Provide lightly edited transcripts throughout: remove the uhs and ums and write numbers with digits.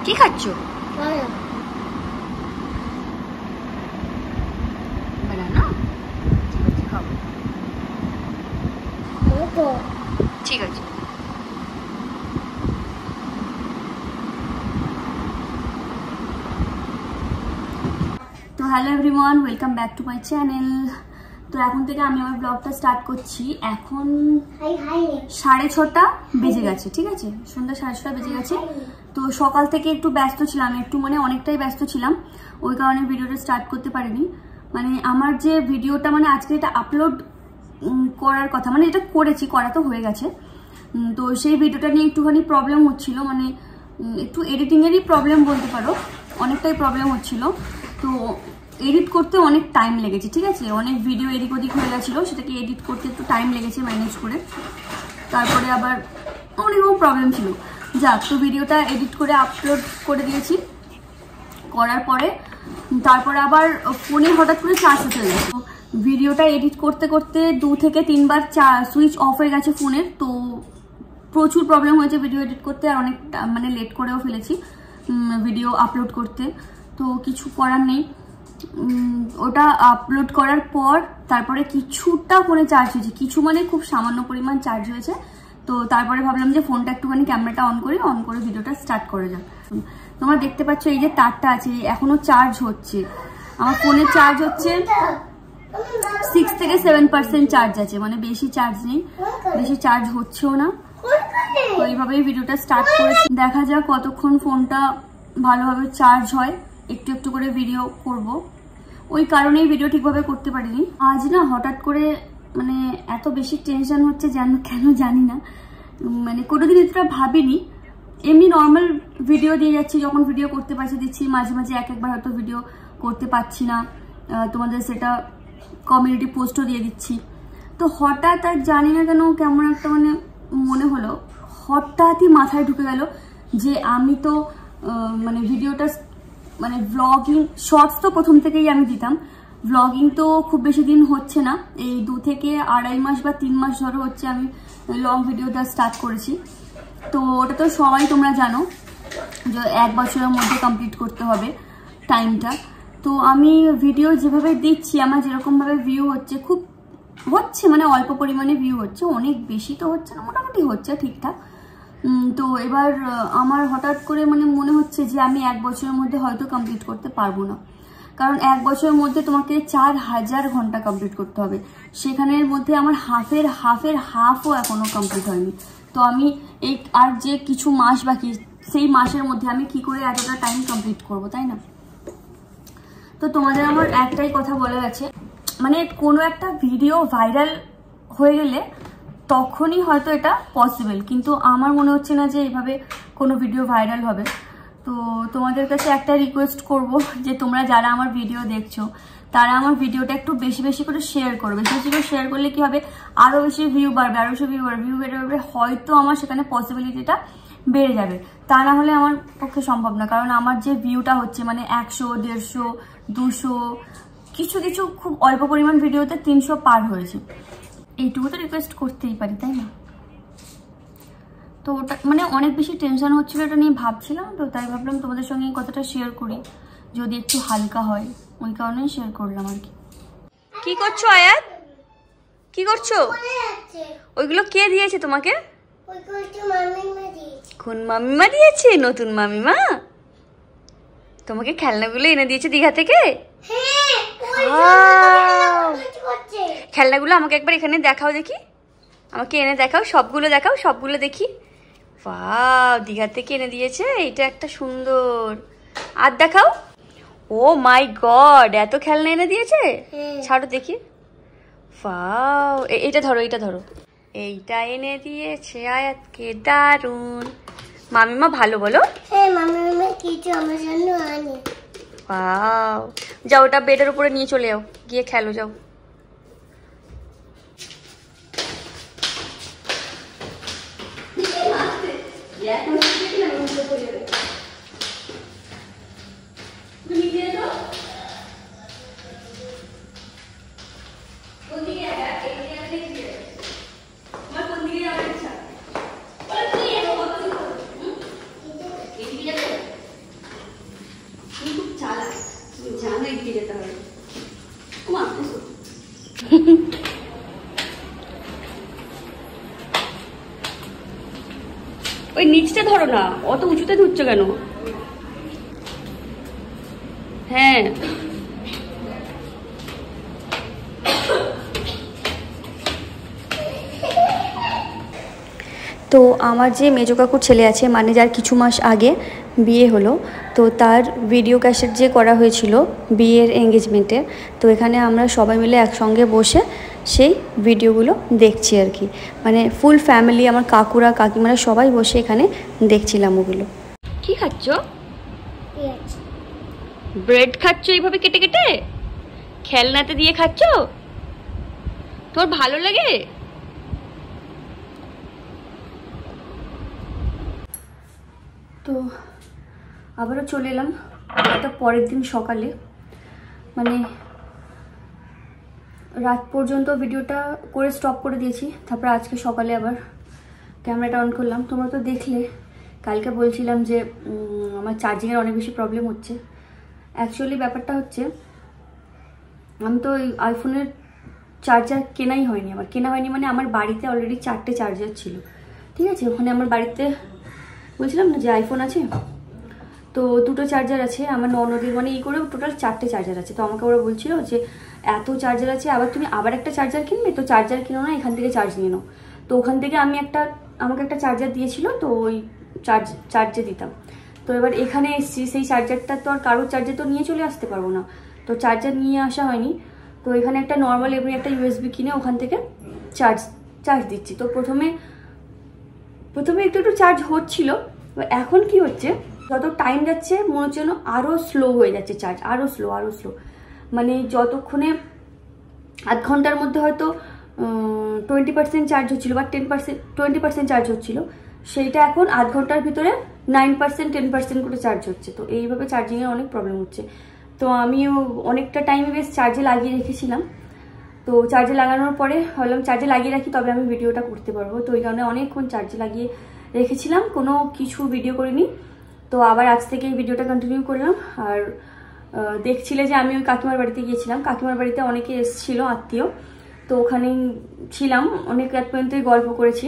কি খাচ্ছ? বানানা। ঠিক আছে, খাবো। ঠিক আছে। তো hello everyone, welcome back to my channel. তো এখন থেকে আমি আমার ব্লগটা স্টার্ট করছি। এখন 6:30 বেজে গেছে, ঠিক আছে, সন্ধ্যা 6:30 বেজে গেছে। তো সকাল থেকে একটু ব্যস্ত ছিলাম, একটু মানে অনেকটাই ব্যস্ত ছিলাম, ওই কারণে ভিডিওটা স্টার্ট করতে পারিনি। মানে আমার যে ভিডিওটা মানে আজকে এটা আপলোড করার কথা, মানে এটা করা তো হয়ে গেছে। তো সেই ভিডিওটা নিয়ে একটুখানি প্রবলেম হচ্ছিল, মানে একটু এডিটিংয়েরই প্রবলেম বলতে পারো, অনেকটাই প্রবলেম হচ্ছিল। তো এডিট করতে অনেক টাইম লেগেছে, ঠিক আছে, অনেক ভিডিও এদিক ওদিক হয়ে গেছিলো, সেটাকে এডিট করতে একটু টাইম লেগেছে ম্যানেজ করে। তারপরে আবার অনেক প্রবলেম ছিল, যাক, তো ভিডিওটা এডিট করে আপলোড করে দিয়েছি। করার পরে তারপরে আবার ফোনে হঠাৎ করে চার্জ হয়ে গেছে। ভিডিওটা এডিট করতে করতে 2 থেকে 3 বার সুইচ অফ হয়ে গেছে ফোনের। তো প্রচুর প্রবলেম হয়েছে ভিডিও এডিট করতে, আর অনেক মানে লেট করেও ফেলেছি ভিডিও আপলোড করতে। তো কিছু করার নেই, ওটা আপলোড করার পর তারপরে কিছুটা ফোনে চার্জ হয়েছে, কিছু মানে খুব সামান্য পরিমাণ চার্জ হয়েছে। তো তারপরে ভাবলাম যে ফোনটা একটুখানি ক্যামেরাটা অন করে ভিডিওটা স্টার্ট করে যাক। তোমরা দেখতে পাচ্ছ এই যে তারটা আছে, এখনো চার্জ হচ্ছে। আমার ফোনের চার্জ হচ্ছে 6 থেকে 7% চার্জ আছে, মানে বেশি চার্জ নেই, বেশি চার্জ হচ্ছেও না। তো এইভাবেই ভিডিওটা স্টার্ট করেছি, দেখা যাক কতক্ষণ ফোনটা ভালোভাবে চার্জ হয়। একটু একটু করে ভিডিও করব, ওই কারণেই ভিডিও ঠিকভাবে করতে পারিনি। আজ না হঠাৎ করে মানে এত বেশি টেনশন হচ্ছে কেন জানি না, মানে কোনোদিন এতটা ভাবিনি। এমনি নর্মাল ভিডিও দিয়ে যাচ্ছি, যখন ভিডিও করতে পারছি দিচ্ছি, মাঝে মাঝে একবার হয়তো ভিডিও করতে পারছি না, তোমাদের সেটা কমিউনিটি পোস্টও দিয়ে দিচ্ছি। তো হঠাৎ আর জানি না কেন কেমন একটা মানে মনে হলো, হঠাৎই মাথায় ঢুকে গেল যে আমি তো মানে ভিডিওটা মানে ভ্লগিং শর্টস তো প্রথম থেকেই আমি দিতাম, ভ্লগিং তো খুব বেশি দিন হচ্ছে না, এই 2 থেকে 2.5 মাস বা 3 মাস ধরে হচ্ছে আমি লং ভিডিওটা স্টার্ট করেছি। তো ওটা তো সবাই তোমরা জানো যে 1 বছরের মধ্যে কমপ্লিট করতে হবে টাইমটা। তো আমি ভিডিও যেভাবে দিচ্ছি, আমার যেরকমভাবে ভিউ হচ্ছে মানে অল্প পরিমাণে ভিউ হচ্ছে, অনেক বেশি তো হচ্ছে না, মোটামুটি হচ্ছে ঠিকঠাক। তো এবার আমার হঠাৎ করে মানে মনে হচ্ছে যে আমি 1 বছরের মধ্যে হয়তো কমপ্লিট করতে পারবো না, কারণ 1 বছরের মধ্যে তোমাকে 4000 ঘন্টা কমপ্লিট করতে হবে, সেখানের মধ্যে আমার হাফও এখনো কমপ্লিট হয়নি। তো আমি এই আর যে কিছু মাস বাকি, সেই মাসের মধ্যে আমি কি করে এতটা টাইম কমপ্লিট করব, তাই না? তো তোমাদের আমার একটাই কথা বলার আছে, মানে কোনো একটা ভিডিও ভাইরাল হয়ে গেলে তখনই হয়তো এটা পসিবল, কিন্তু আমার মনে হচ্ছে না যে এইভাবে কোনো ভিডিও ভাইরাল হবে। তো তোমাদের কাছে একটা রিকোয়েস্ট করব যে তোমরা যারা আমার ভিডিও দেখছো তারা আমার ভিডিওটা একটু বেশি বেশি করে শেয়ার করো। বেশি বেশি করে শেয়ার করলে কি হবে, আরও বেশি ভিউ বাড়বে, ভিউ বেড়ে হয়তো আমার সেখানে পসিবিলিটিটা বেড়ে যাবে। তা না হলে আমার পক্ষে সম্ভব না, কারণ আমার যে ভিউটা হচ্ছে মানে 100, 150, 200, কিছু কিছু খুব অল্প পরিমাণ ভিডিওতে 300 পার হয়েছে। এইটুকু তো রিকোয়েস্ট করতেই পারি, তাই না? তো ওটা মানে অনেক বেশি টেনশন হচ্ছিল, এটা নিয়ে ভাবছিলাম, তো তাই ভাবলাম তোমাদের সঙ্গে কথাটা শেয়ার করি, যদি একটু হালকা হয়, ওই কারণেই শেয়ার করলাম আর কি। কি করছো আয়াত, কি করছো? ওইগুলো কে দিয়েছে তোমাকে? কোন মামিমা দিয়েছে? নতুন মামিমা তোমাকে খেলনাগুলো এনে দিয়েছে দীঘা থেকে? খেলনাগুলো আমাকে একবার এখানে দেখাও দেখি, আমাকে এনে দেখাও, সবগুলো দেখি। ওয়াও, দীঘা থেকে এনে দিয়েছে, এটা একটা সুন্দর। আর দেখাও। ও মাই গড, এত খেলনা এনে দিয়েছে, ছাড়ো দেখি। ওয়াও, এইটা ধরো, এইটা এনে দিয়েছে আয়াতকে, দারুন। মামিমা ভালো বলো? হ্যাঁ, মামিমা কিছু আমার জন্য আনে। ওয়াও, যাও ওটা বেডের উপরে নিয়ে চলে যাও, গিয়ে খেলো, যাও। ওই নিচটা ধরো না, অত উঁচুতে ধরছো কেন? হ্যাঁ তো আমার যে মেজো কাকুর ছেলে আছে, মানে যার কিছু মাস আগে বিয়ে হলো, তো তার ভিডিও ক্যাসেট যে করা হয়েছিল বিয়ের এঙ্গেজমেন্টে, তো এখানে আমরা সবাই মিলে একসঙ্গে বসে সেই ভিডিওগুলো দেখছি আর কি। মানে ফুল ফ্যামিলি, আমার কাকুরা কাকিমারা সবাই বসে এখানে দেখছিলাম ওগুলো। কি খাচ্ছ? ব্রেড খাচ্ছ এইভাবে কেটে কেটে? খেলনাতে দিয়ে খাচ্ছ? তোর ভালো লাগে? তো আবারও চলে এলাম একটা পরের দিন সকালে, মানে রাত পর্যন্ত ভিডিওটা করে স্টপ করে দিয়েছি। তারপর আজকে সকালে আবার ক্যামেরাটা অন করলাম। তোমরা তো দেখলে কালকে বলছিলাম যে আমার চার্জিংয়ের অনেক বেশি প্রবলেম হচ্ছে। অ্যাকচুয়ালি ব্যাপারটা হচ্ছে, আমি তো ওই আইফোনের চার্জার কেনাই হয়নি, আমার কেনা হয়নি মানে আমার বাড়িতে অলরেডি 4টে চার্জার ছিল, ঠিক আছে। ওখানে আমার বাড়িতে বলছিলাম না যে আইফোন আছে, তো 2টো চার্জার আছে আমার ননদের, মানে এই করে টোটাল 4টে চার্জার আছে। তো আমাকে ওরা বলছিল যে এত চার্জার আছে, আবার তুমি আবার একটা চার্জার কিনবে, তো চার্জার কিনো না, এখান থেকে চার্জ নিয়ে নাও। তো ওখান থেকে আমাকে একটা চার্জার দিয়েছিল, তো ওই চার্জে দিতাম। তো এবার এখানে এসছি, সেই চার্জারটা তো আর কারোর চার্জে তো নিয়ে চলে আসতে পারবো না, তো চার্জার নিয়ে আসা হয়নি। তো এখানে একটা নর্মাল এমনি একটা ইউএসবি কিনে ওখান থেকে চার্জ দিচ্ছি। তো প্রথমে একটু চার্জ হচ্ছিল, এখন কি হচ্ছে, যত টাইম যাচ্ছে মনে হচ্ছে যেন আরও স্লো হয়ে যাচ্ছে চার্জ, আরও স্লো। মানে যতক্ষণে আধ ঘন্টার মধ্যে হয়তো 20% চার্জ হচ্ছিল বা 20% চার্জ হচ্ছিল, সেইটা এখন আধ ঘন্টার ভিতরে 9% 10% করে চার্জ হচ্ছে। তো এইভাবে চার্জিংয়ের অনেক প্রবলেম হচ্ছে। তো আমিও অনেকটা টাইম বেশ চার্জে লাগিয়ে রেখেছিলাম। তো চার্জে লাগানোর পরে ভাবলাম চার্জে লাগিয়ে রাখি, তবে আমি ভিডিওটা করতে পারবো। তো ওই কারণে অনেকক্ষণ চার্জে লাগিয়ে রেখেছিলাম, কোনো কিছু ভিডিও করিনি। তো আবার আজ থেকে এই ভিডিওটা কন্টিনিউ করলাম। আর দেখছিলে যে আমি ওই কাকিমার বাড়িতে গিয়েছিলাম, কাকিমার বাড়িতে অনেকে এসেছিলো আত্মীয়, তো ওখানেই ছিলাম অনেক রাত পর্যন্তই গল্প করেছি।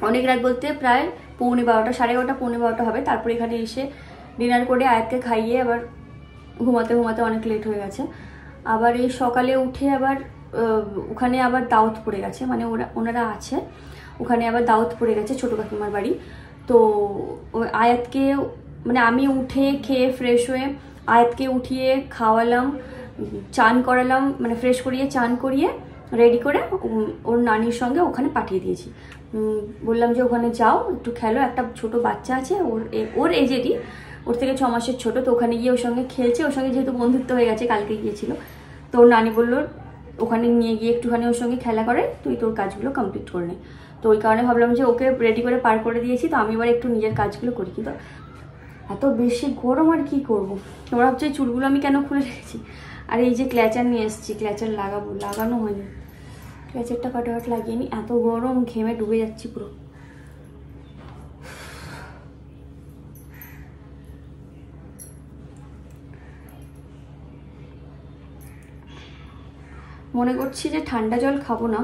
অনেক রাত বলতে প্রায় 11:30, 11:30, 11:45 হবে। তারপর এখানে এসে ডিনার করে আয়াতকে খাইয়ে আবার ঘুমাতে অনেক লেট হয়ে গেছে। আবার এই সকালে উঠে আবার ওখানে আবার দাওয়াত পড়ে গেছে, মানে ওনারা আছে ওখানে, আবার দাওয়াত পড়ে গেছে ছোটো কাকিমার বাড়ি। তো আয়াতকে, মানে আমি উঠে খেয়ে ফ্রেশ হয়ে আয়াতকে উঠিয়ে খাওয়ালাম, চান করালাম, মানে ফ্রেশ করিয়ে চান করিয়ে রেডি করে ওর নানির সঙ্গে ওখানে পাঠিয়ে দিয়েছি। বললাম যে ওখানে যাও একটু খেলো, একটা ছোট বাচ্চা আছে ওর এজেরই, ওর থেকে 6 মাসের ছোট। তো ওখানে গিয়ে ওর সঙ্গে খেলছে, ওর সঙ্গে যেহেতু বন্ধুত্ব হয়ে গেছে, কালকে গিয়েছিল। তো ওর নানি বললো ওখানে নিয়ে গিয়ে একটুখানি ওর সঙ্গে খেলা করে তুই তোর কাজগুলো কমপ্লিট করে নে। তো ওই কারণে ভাবলাম যে ওকে রেডি করে পার করে দিয়েছি, তো আমি এবার একটু নিজের কাজগুলো করি। কিন্তু এত বেশি গরম আর কি করবো। তোমরা ভাবছো এই চুলগুলো আমি কেন খুলে রেখেছি। আর এই যে ক্ল্যাচার নিয়ে এসেছি, ক্ল্যাচার লাগানো হয়নি, ক্ল্যাচারটা ফাটাফাট লাগিয়ে নি, এত গরম ঘেমে ডুবে যাচ্ছি পুরো। মনে করছি যে ঠান্ডা জল খাবো না,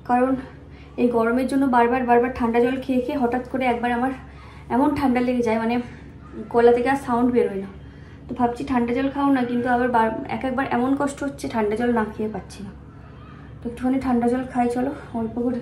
কারণ এই গরমের জন্য বারবার ঠান্ডা জল খেয়ে খেয়ে হঠাৎ করে একবার আমার এমন ঠান্ডা লেগে যায়, মানে গলা থেকে আর সাউন্ড বেরোয় না। তো ভাবছি ঠান্ডা জল খাও না, কিন্তু আবার একবার এমন কষ্ট হচ্ছে ঠান্ডা জল না খেয়ে পাচ্ছি না। তো একটুখানি ঠান্ডা জল খাই, চলো অল্প করে।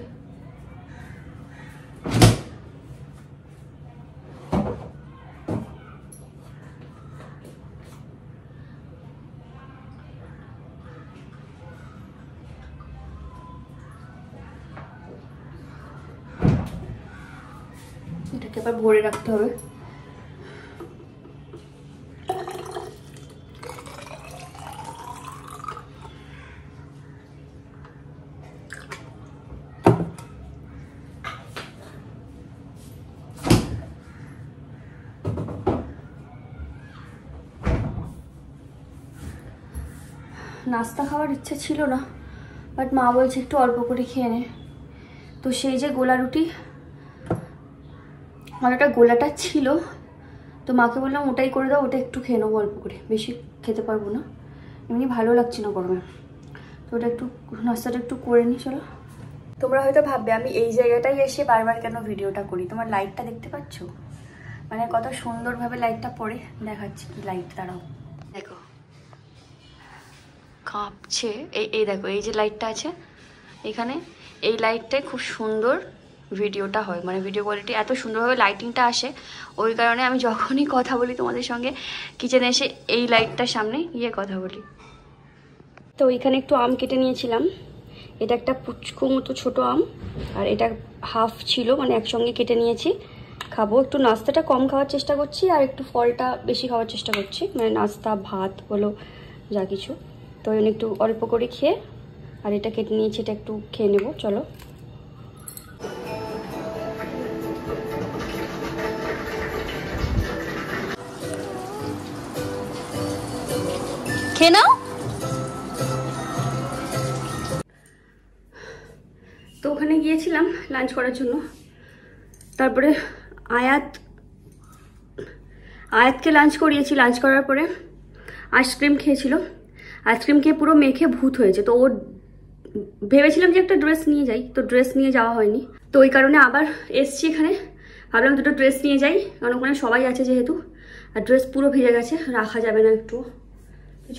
এটাকে আবার ভরে রাখতে হবে। নাস্তা খাওয়ার ইচ্ছা ছিল না, বাট মা বলছে একটু অল্প করে খেয়ে নে। তো সেই যে গোলা রুটি, আমার একটা গোলাটা ছিল, তো মাকে বললাম ওটাই করে দাও, ওটা একটু খেয়ে নেবো অল্প করে, বেশি খেতে পারবো না, এমনি ভালো লাগছে না গরমে। তো ওটা একটু নাস্তাটা একটু করে নিই চলো। তো তোমরা হয়তো ভাববে আমি এই জায়গাটায় এসে বারবার কেন ভিডিওটা করি। তোমার লাইটটা দেখতে পাচ্ছ, মানে কত সুন্দরভাবে লাইটটা পড়ে দেখাচ্ছি। কি লাইট, দাঁড়াও দেখো কাঁপছে। এই দেখো এই যে লাইটটা আছে এখানে, এই লাইটটাই খুব সুন্দর ভিডিওটা হয়, মানে ভিডিও কোয়ালিটি এত সুন্দরভাবে লাইটিংটা আসে। ওই কারণে আমি যখনই কথা বলি তোমাদের সঙ্গে কিচেনে এসে এই লাইটটার সামনে গিয়ে কথা বলি। তো ওইখানে একটু আম কেটে নিয়েছিলাম। এটা একটা পুচকু মতো ছোটো আম, আর এটা হাফ ছিল, মানে একসঙ্গে কেটে নিয়েছি। খাবো, একটু নাস্তাটা কম খাওয়ার চেষ্টা করছি আর একটু ফলটা বেশি খাওয়ার চেষ্টা করছি, মানে নাস্তা ভাত বলো যা কিছু। তো একটু অল্প করে খেয়ে, আর এটা কেটে নিয়েছি, এটা একটু খেয়ে নেবো। চলো খেয়ে নাও। তো ওখানে গিয়েছিলাম লাঞ্চ করার জন্য। তারপরে আয়াতকে লাঞ্চ করিয়েছি। লাঞ্চ করার পরে আইসক্রিম খেয়েছিল। আইসক্রিম খেয়ে পুরো মেখে ভূত হয়েছে। তো ওর ভেবেছিলাম যে একটা ড্রেস নিয়ে যাই, তো ড্রেস নিয়ে যাওয়া হয়নি। তো ওই কারণে আবার এসছি এখানে। ভাবলাম দুটো ড্রেস নিয়ে যাই, কারণ ওখানে সবাই আছে যেহেতু। আর ড্রেস পুরো ভিজে গেছে, রাখা যাবে না একটু।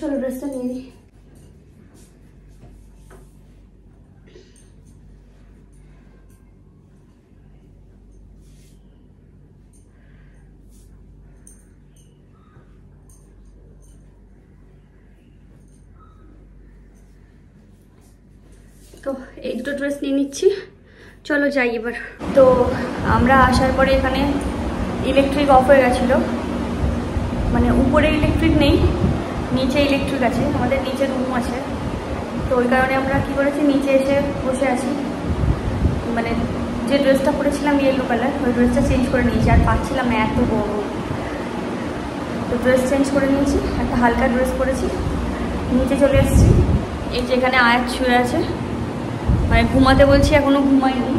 চলো ড্রেসটা নিয়ে নিই। তো এই দুটো ড্রেস নিয়ে নিচ্ছি, চলো যাই এবার। তো আমরা আসার পরে এখানে ইলেকট্রিক অফ হয়ে গেছিলো, মানে উপরে ইলেকট্রিক নেই, নিচে ইলেকট্রিক আছে। আমাদের নিচে রুম আছে, তো ওই কারণে আমরা কি করেছি, নিচে এসে বসে আছি। মানে যে ড্রেসটা পরেছিলাম ইয়েলো কালার, ওই ড্রেসটা চেঞ্জ করে নিয়েছি, আর পাচ্ছিলাম না এত গরম। তো ড্রেস চেঞ্জ করে নিয়েছি, একটা হালকা ড্রেস পরেছি, নিচে চলে এসেছি। এই যে এখানে আয়াত শুয়ে আছে, মানে ঘুমাতে বলছি, এখনো ঘুমায়নি,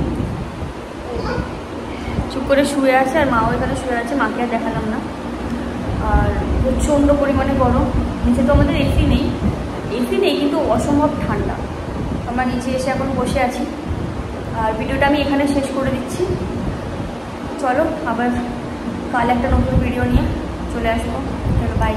চুপ করে শুয়ে আছে। আর মাও এখানে শুয়ে আছে, মাকে আর দেখালাম না। আর প্রচণ্ড পরিমাণে গরম। নিচে তো আমাদের এসি নেই কিন্তু অসম্ভব ঠান্ডা। আমরা নিচে এসে এখন বসে আছি। আর ভিডিওটা আমি এখানে শেষ করে দিচ্ছি। চলো আবার কাল একটা নতুন ভিডিও নিয়ে চলে আসবো। চলো বাই।